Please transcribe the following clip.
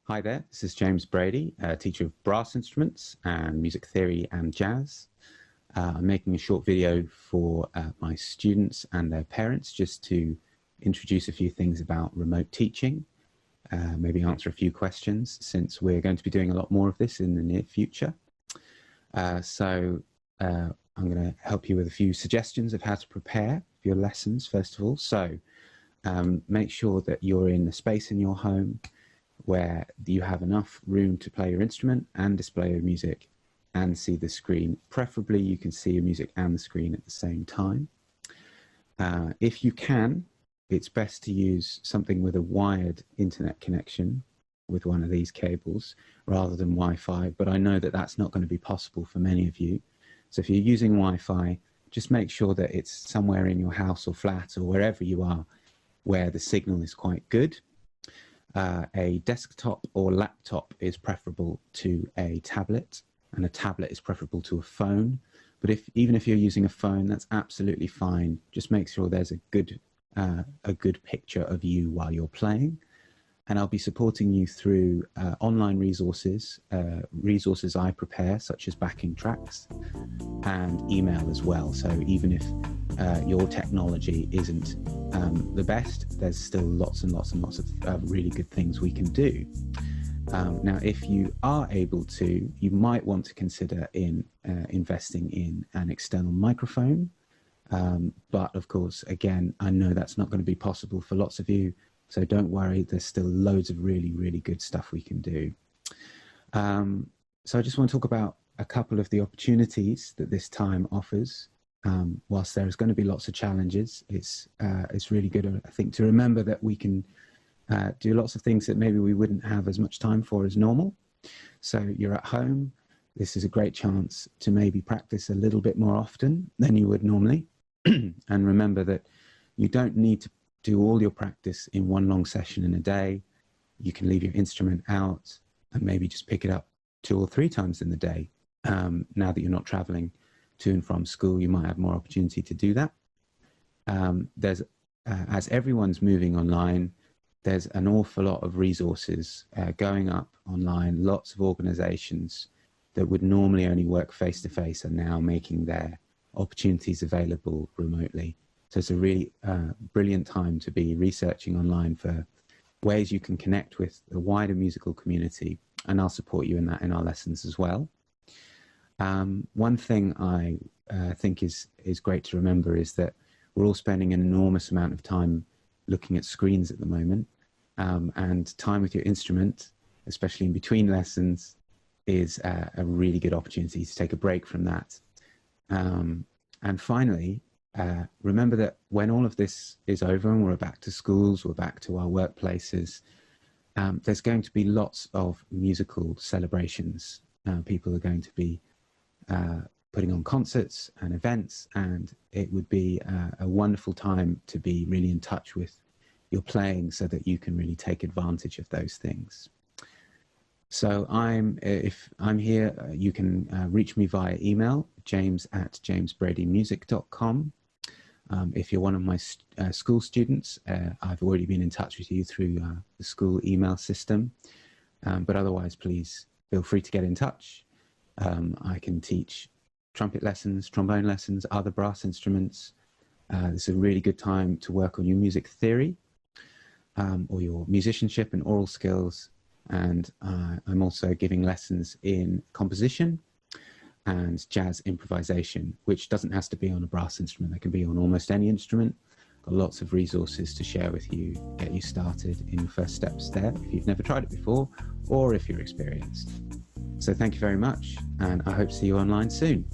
Hi there, this is James Brady, a teacher of brass instruments and music theory and jazz. I'm making a short video for my students and their parents just to introduce a few things about remote teaching, maybe answer a few questions since we're going to be doing a lot more of this in the near future. I'm going to help you with a few suggestions of how to prepare for your lessons first of all. So make sure that you're in a space in your home where you have enough room to play your instrument and display your music and see the screen. Preferably you can see your music and the screen at the same time. If you can, it's best to use something with a wired internet connection with one of these cables rather than Wi-Fi, but I know that that's not going to be possible for many of you. So if you're using Wi-Fi, just make sure that it's somewhere in your house or flat or wherever you are where the signal is quite good. A desktop or laptop is preferable to a tablet, and a tablet is preferable to a phone. But even if you're using a phone, that's absolutely fine. Just make sure there's a good picture of you while you're playing. And I'll be supporting you through online resources, resources I prepare, such as backing tracks, and email as well. So even if your technology isn't the best, there's still lots and lots and lots of really good things we can do. Now, if you are able to, you might want to consider investing in an external microphone. But of course, again, I know that's not going to be possible for lots of you. So don't worry, there's still loads of really, really good stuff we can do. So I just want to talk about a couple of the opportunities that this time offers. Whilst there's going to be lots of challenges, it's really good, I think, to remember that we can do lots of things that maybe we wouldn't have as much time for as normal. So you're at home. This is a great chance to maybe practice a little bit more often than you would normally. And remember that you don't need to do all your practice in one long session in a day. You can leave your instrument out and maybe just pick it up 2 or 3 times in the day. Now that you're not traveling to and from school, you might have more opportunity to do that. As everyone's moving online, there's an awful lot of resources going up online. Lots of organizations that would normally only work face-to-face are now making their opportunities available remotely. So it's a really brilliant time to be researching online for ways you can connect with the wider musical community, and I'll support you in that in our lessons as well. One thing I think is great to remember is that we're all spending an enormous amount of time looking at screens at the moment, and time with your instrument, especially in between lessons, is a really good opportunity to take a break from that. And finally, remember that when all of this is over and we're back to schools, we're back to our workplaces, there's going to be lots of musical celebrations. People are going to be putting on concerts and events, and it would be a wonderful time to be really in touch with your playing so that you can really take advantage of those things. So if I'm here, you can reach me via email, james@jamesbradymusic.com. If you're one of my school students, I've already been in touch with you through the school email system. But otherwise, please feel free to get in touch. I can teach trumpet lessons, trombone lessons, other brass instruments. This is a really good time to work on your music theory or your musicianship and oral skills. And I'm also giving lessons in composition and jazz improvisation, which doesn't have to be on a brass instrument. They can be on almost any instrument. Got lots of resources to share with you, get you started in your first steps there if you've never tried it before, or if you're experienced. So thank you very much, and I hope to see you online soon.